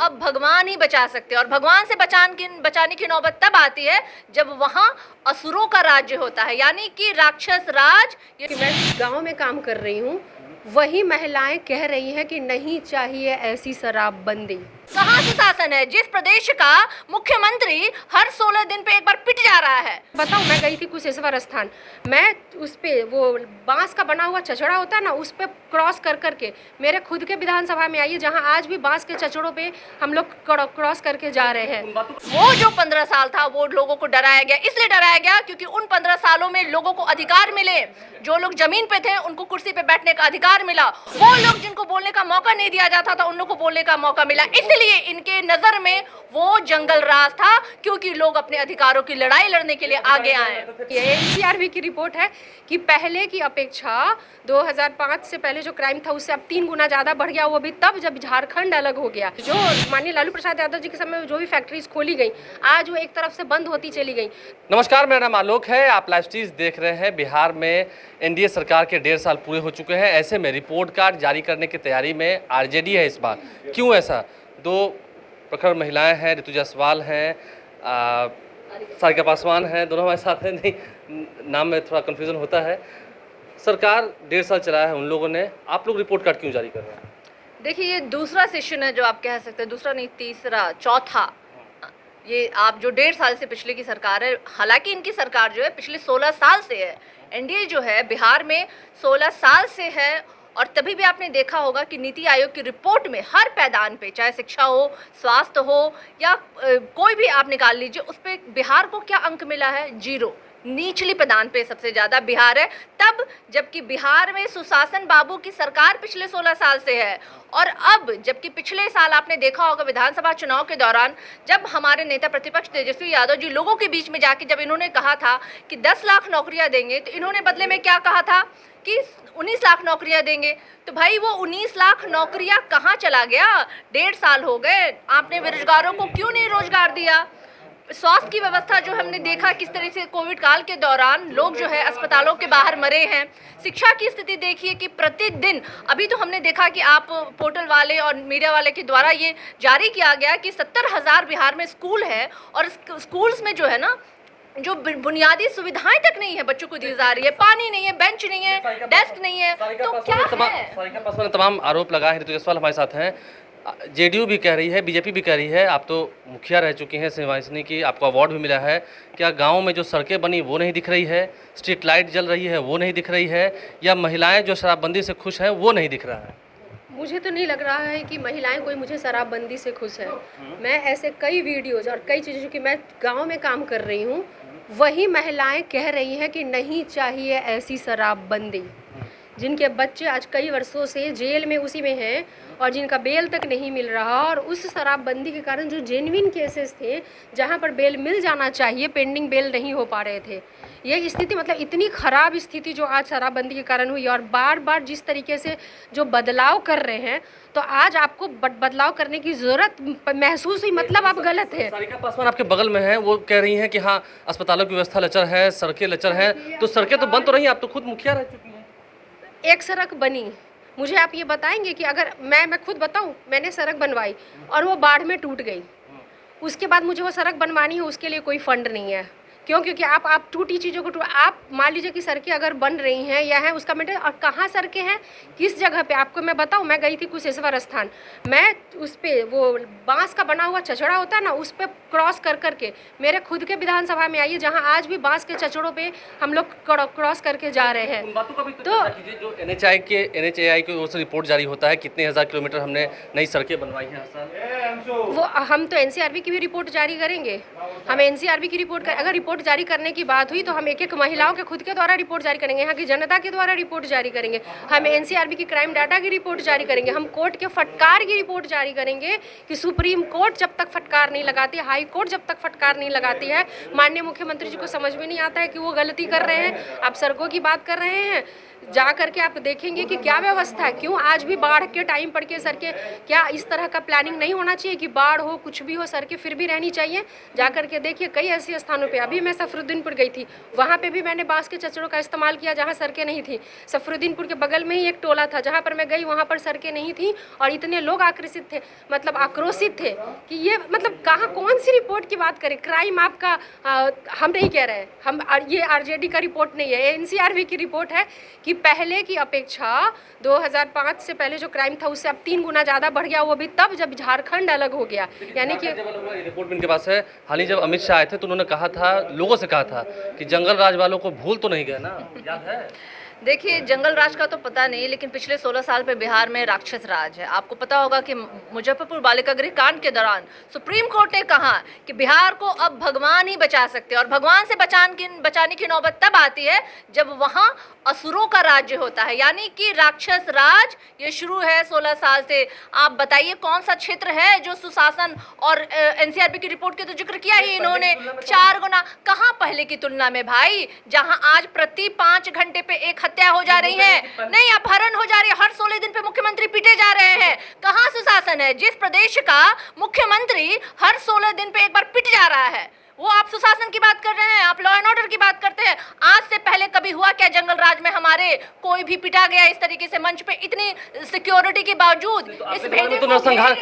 अब भगवान ही बचा सकते हैं। और भगवान से बचाने की नौबत तब आती है जब वहाँ असुरों का राज्य होता है, यानी कि राक्षस राज। कि मैं गांव में काम कर रही हूँ, वही महिलाएं कह रही हैं कि नहीं चाहिए ऐसी शराबबंदी। कहाँ सुशासन है जिस प्रदेश का मुख्यमंत्री हर 16 दिन पे एक बार पिट जा रहा है। बताऊँ, मैं गई थी कुशेश्वर स्थान, मैं उस पे वो बांस का बना हुआ चचड़ा होता है ना, उस पे क्रॉस कर करके मेरे खुद के विधानसभा में आई है, जहाँ आज भी बांस के चचड़ों पे हम लोग क्रॉस करके जा रहे हैं। वो जो 15 साल था वो लोगों को डराया गया, इसलिए डराया गया क्योंकि उन 15 सालों में लोगों को अधिकार मिले। जो लोग जमीन पे थे उनको कुर्सी पे बैठने का अधिकार मिला, वो लोग जिनको बोलने का मौका नहीं दिया जाता था उन लोगों को बोलने का मौका मिला। इसलिए इनके नजर में वो जंगल राज था, क्योंकि लोग अपने अधिकारों की लड़ाई लड़ने के लिए आगे आए। ये एनसीआरबी की रिपोर्ट है कि पहले की अपेक्षा 2005 से पहले जो क्राइम था उससे अब 3 गुना ज़्यादा बढ़ गया। वो भी तब जब झारखंड अलग हो गया। जो माननीय लालू प्रसाद यादव जी के समय में जो भी फैक्ट्रीज खोली गई, आज वो एक तरफ से बंद होती चली गई। नमस्कार, मेरा नाम आलोक है, आप लाइव स्ट्रीज देख रहे हैं। बिहार में एनडीए सरकार के 1.5 साल पूरे हो चुके हैं। ऐसे में रिपोर्ट कार्ड जारी करने की तैयारी में आरजेडी है इस बार। क्यों ऐसा? 2 प्रखर महिलाएं हैं, ऋतु जायसवाल हैं, सारिका पासवान हैं, दोनों हमारे साथ हैं। नहीं, नाम में थोड़ा कन्फ्यूजन होता है। सरकार 1.5 साल चलाया है उन लोगों ने, आप लोग रिपोर्ट कार्ड क्यों जारी कर रहे हैं? देखिए, ये दूसरा सेशन है जो आप कह सकते हैं, दूसरा नहीं, तीसरा, चौथा। ये आप जो 1.5 साल से पिछले की सरकार है, हालांकि इनकी सरकार जो है पिछले 16 साल से है। एनडीए जो है बिहार में 16 साल से है। और तभी भी आपने देखा होगा कि नीति आयोग की रिपोर्ट में हर पैदान पे, चाहे शिक्षा हो, स्वास्थ्य हो या कोई भी आप निकाल लीजिए, उस पर बिहार को क्या अंक मिला है? 0। निचली पैदान पे सबसे ज़्यादा बिहार है। तब जबकि बिहार में सुशासन बाबू की सरकार पिछले 16 साल से है। और अब जबकि पिछले साल आपने देखा होगा विधानसभा चुनाव के दौरान, जब हमारे नेता प्रतिपक्ष तेजस्वी यादव जी लोगों के बीच में जाके जब इन्होंने कहा था कि 10 लाख नौकरियां देंगे, तो इन्होंने बदले में क्या कहा था कि 19 लाख नौकरियां देंगे। तो भाई वो 19 लाख नौकरियां कहाँ चला गया? 1.5 साल हो गए, आपने बेरोजगारों को क्यों नहीं रोजगार दिया? स्वास्थ्य की व्यवस्था जो हमने देखा किस तरह से कोविड काल के दौरान लोग जो है अस्पतालों के बाहर मरे हैं। शिक्षा की स्थिति देखिए कि प्रतिदिन, अभी तो हमने देखा कि आप पोर्टल वाले और मीडिया वाले के द्वारा ये जारी किया गया कि 70,000 बिहार में स्कूल है, और स्कूल्स में जो है ना, जो बुनियादी सुविधाएं तक नहीं है बच्चों को दी जा रही है। पानी नहीं है, बेंच नहीं है, डेस्क नहीं है, तो क्या है? सारिका पासवान ने तमाम आरोप लगाए हैं। ऋतु जायसवाल हमारे साथ हैं। जेडीयू भी कह रही है, बीजेपी भी कह रही है, आप तो मुखिया रह चुकी हैं सिवाइसनी की, आपको अवार्ड भी मिला है। क्या गांव में जो सड़कें बनी वो नहीं दिख रही है, स्ट्रीट लाइट जल रही है वो नहीं दिख रही है, या महिलाएं जो शराबबंदी से खुश हैं वो नहीं दिख रहा है? मुझे तो नहीं लग रहा है कि महिलाएं कोई मुझे शराबबंदी से खुश है। मैं ऐसे कई वीडियोज और कई चीज़ें, कि मैं गांव में काम कर रही हूँ, वही महिलाएं कह रही हैं कि नहीं चाहिए ऐसी शराबबंदी। जिनके बच्चे आज कई वर्षों से जेल में उसी में हैं और जिनका बेल तक नहीं मिल रहा, और उस शराबबंदी के कारण जो जेन्युइन केसेस थे जहां पर बेल मिल जाना चाहिए, पेंडिंग बेल नहीं हो पा रहे थे। ये स्थिति, मतलब इतनी ख़राब स्थिति जो आज शराबबंदी के कारण हुई, और बार बार जिस तरीके से जो बदलाव कर रहे हैं, तो आज आपको बदलाव करने की ज़रूरत महसूस हुई, मतलब आप गलत है। सारिका पासवान आपके बगल में है, वो कह रही हैं कि हाँ, अस्पतालों की व्यवस्था लचर है, सड़कें लचर हैं। तो सड़कें तो बंद तो रही, आप तो खुद मुखिया रह चुकी हैं। एक सड़क बनी, मुझे आप ये बताएंगे कि अगर मैं खुद बताऊं, मैंने सड़क बनवाई और वो बाढ़ में टूट गई, उसके बाद मुझे वो सड़क बनवानी है, उसके लिए कोई फंड नहीं है। क्यों? क्योंकि आप टूटी चीज़ों को आप मान लीजिए कि सड़कें अगर बन रही हैं या हैं, उसका मेटर, और कहाँ सड़कें हैं, किस जगह पे, आपको मैं बताऊं, मैं गई थी कुशेश्वर स्थान, मैं उस पे वो बांस का बना हुआ चचड़ा होता है ना, उस पे क्रॉस कर करके मेरे खुद के विधानसभा में आई है, जहाँ आज भी बांस के चचड़ों पे हम लोग क्रॉस करके जा रहे हैं। तो जो NHAI की ओर से रिपोर्ट जारी होता है, कितने हज़ार किलोमीटर हमने नई सड़कें बनवाई हैं हर साल, वो हम तो एनसीआरबी की भी रिपोर्ट जारी करेंगे। हम एनसीआरबी की रिपोर्ट, अगर रिपोर्ट जारी करने की बात हुई तो हम एक महिलाओं के खुद के द्वारा रिपोर्ट जारी करेंगे, यहाँ की जनता के द्वारा रिपोर्ट जारी करेंगे, हम एनसीआरबी की क्राइम डाटा की रिपोर्ट जारी करेंगे, हम कोर्ट के फटकार की रिपोर्ट जारी करेंगे कि सुप्रीम कोर्ट जब तक फटकार नहीं लगाती, हाई कोर्ट जब तक फटकार नहीं लगाती है, माननीय मुख्यमंत्री जी को समझ में नहीं आता है कि वो गलती कर रहे हैं। आप सड़कों की बात कर रहे हैं, जा करके आप देखेंगे कि क्या व्यवस्था है। क्यों आज भी बाढ़ के टाइम पड़ के सड़कें, क्या इस तरह का प्लानिंग नहीं होना चाहिए कि बाढ़ हो, कुछ भी हो, सड़कें फिर भी रहनी चाहिए? जा करके देखिए, कई ऐसे स्थानों पे अभी मैं सफरुद्दीनपुर गई थी, वहाँ पे भी मैंने बांस के चचड़ों का इस्तेमाल किया जहाँ सड़कें नहीं थी। सफरुद्दीनपुर के बगल में ही एक टोला था जहाँ पर मैं गई, वहाँ पर सड़कें नहीं थी और इतने लोग आक्रोशित थे, मतलब आक्रोशित थे कि ये मतलब कहाँ कौन सी रिपोर्ट की बात करें। क्राइम आपका हम नहीं कह रहे हैं, हम ये आरजेडी का रिपोर्ट नहीं है, एनसीआरबी की रिपोर्ट है कि पहले की अपेक्षा 2005 से पहले जो क्राइम था उससे अब 3 गुना ज़्यादा बढ़ गया, वो भी तब जब झारखंड अलग हो गया। यानी कि रिपोर्ट भी इनके पास है। हाल ही जब अमित शाह आए थे तो उन्होंने कहा था, लोगों से कहा था कि जंगल राज वालों को भूल तो नहीं गए ना, याद है? देखिए, जंगल राज का तो पता नहीं, लेकिन पिछले 16 साल पे बिहार में राक्षस राज है। आपको पता होगा कि मुजफ्फरपुर बालिका गृह कांड के दौरान सुप्रीम कोर्ट ने कहा कि बिहार को अब भगवान ही बचा सकते हैं, और भगवान से बचाने की नौबत तब आती है जब वहाँ असुरों का राज्य होता है, यानी कि राक्षस राज ये शुरू है 16 साल से। आप बताइए कौन सा क्षेत्र है जो सुशासन, और एनसीआरबी की रिपोर्ट के तो जिक्र किया ही इन्होंने, 4 गुना। कहाँ पहले की तुलना में भाई, जहां आज प्रति 5 घंटे पे एक हत्या हो जा रही है, नहीं अपहरण हो जा रही है, हर 16 दिन पे मुख्यमंत्री पीटे जा रहे हैं। कहाँ सुशासन है? जिस प्रदेश का मुख्यमंत्री हर 16 दिन पे एक बार पिट जा रहा है, वो आप सुशासन की बात कर रहे हैं, आप लॉ एंड ऑर्डर की बात करते हैं। आज से पहले कभी हुआ क्या जंगल राज में हमारे कोई भी पिटा गया इस तरीके से मंच पे, इतनी सिक्योरिटी के बावजूद? इस भेदे तो नरसंहार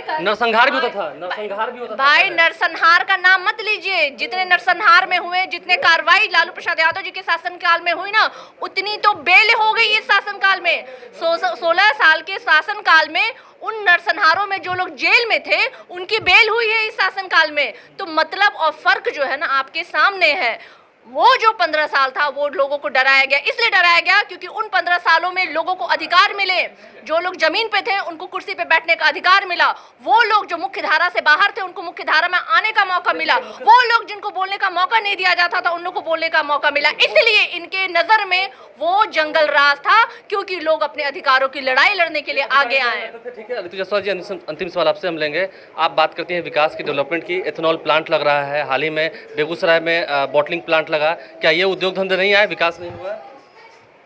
भी होता था, नरसंहार भी होता था भाई। नरसंहार का नाम मत लीजिए। जितने नरसंहार में हुए, जितने कार्रवाई लालू प्रसाद यादव जी के शासनकाल में हुई ना, उतनी तो बेल हो गई इस शासनकाल में। 16 साल के शासनकाल में उन नरसंहारों में जो लोग जेल में थे उनकी बेल हुई है इस शासनकाल में। तो मतलब और फर्क जो है ना आपके सामने है। वो जो 15 साल था वो लोगों को डराया गया, इसलिए डराया गया क्योंकि उन 15 सालों में लोगों को अधिकार मिले। जो लोग जमीन पे थे उनको कुर्सी पे बैठने का अधिकार मिला, वो लोग जो मुख्य धारा से बाहर थे उनको मुख्य धारा में आने का मौका मिला, वो लोग जिनको बोलने का मौका नहीं दिया जाता था उन लोगों को बोलने का मौका मिला। इसलिए इनके नजर में वो जंगल राज था, क्योंकि लोग अपने अधिकारों की लड़ाई लड़ने के लिए आगे आए। ठीक है ऋतु जायसवाल जी, अंतिम सवाल आपसे हम लेंगे। आप बात करती हैं विकास की, डेवलपमेंट की। एथेनॉल प्लांट लग रहा है, हाल ही में बेगूसराय में बॉटलिंग प्लांट लगा, क्या ये उद्योग धंधे नहीं आए, विकास नहीं हुआ?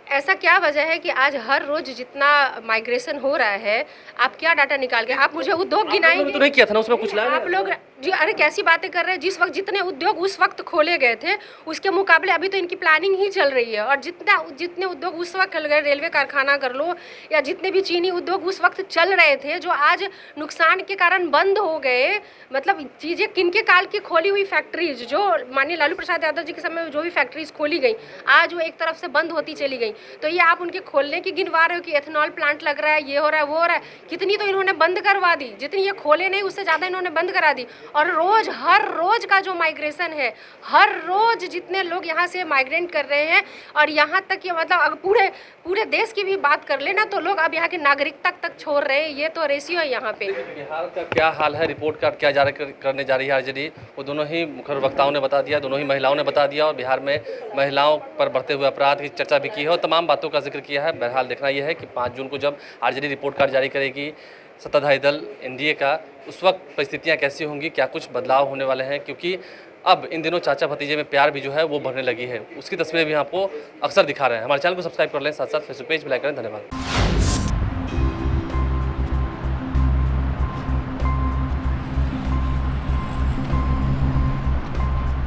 ऐसा क्या वजह है कि आज हर रोज जितना माइग्रेशन हो रहा है, आप क्या डाटा निकाल के आप मुझे उद्योग गिनाएंगे? तो नहीं किया था ना उसमें कुछ आप लोग जी, अरे कैसी बातें कर रहे हैं। जिस वक्त जितने उद्योग उस वक्त खोले गए थे उसके मुकाबले अभी तो इनकी प्लानिंग ही चल रही है, और जितने उद्योग उस वक्त चल गए, रेलवे कारखाना कर लो या जितने भी चीनी उद्योग उस वक्त चल रहे थे जो आज नुकसान के कारण बंद हो गए, मतलब चीज़ें किनके काल की खोली हुई फैक्ट्रीज, जो माननीय लालू प्रसाद यादव जी के समय में जो भी फैक्ट्रीज खोली गई आज वो एक तरफ से बंद होती चली गई। तो ये आप उनके खोलने की गिनवा रहे हो कि एथेनॉल प्लांट लग रहा है, ये हो रहा है, वो हो रहा है। कितनी तो इन्होंने बंद करवा दी, जितनी ये खोले नहीं उससे ज़्यादा इन्होंने बंद करा दी। और हर रोज का जो माइग्रेशन है, हर रोज जितने लोग यहाँ से माइग्रेट कर रहे हैं, और यहाँ तक कि मतलब अगर पूरे देश की भी बात कर लेना तो लोग अब यहाँ की नागरिकता तक छोड़ रहे हैं। ये तो रेशियो है यहाँ पे। बिहार का क्या हाल है, रिपोर्ट कार्ड क्या करने जा रही है आरजेडी, वो दोनों ही मुख्य वक्ताओं ने बता दिया, दोनों ही महिलाओं ने बता दिया, और बिहार में महिलाओं पर बढ़ते हुए अपराध की चर्चा भी की है और तमाम बातों का जिक्र किया है। बहरहाल देखना यह है कि 5 जून को जब आरजेडी रिपोर्ट कार्ड जारी करेगी सत्ताधारी दल एनडीए का, उस वक्त परिस्थितियां कैसी होंगी, क्या कुछ बदलाव होने वाले हैं, क्योंकि अब इन दिनों चाचा भतीजे में प्यार भी जो है वो बढ़ने लगी है। उसकी तस्वीरें भी आपको अक्सर दिखा रहे हैं। हमारे चैनल को सब्सक्राइब कर लें, साथ साथ फेसबुक पेज भी लाइक करें। धन्यवाद।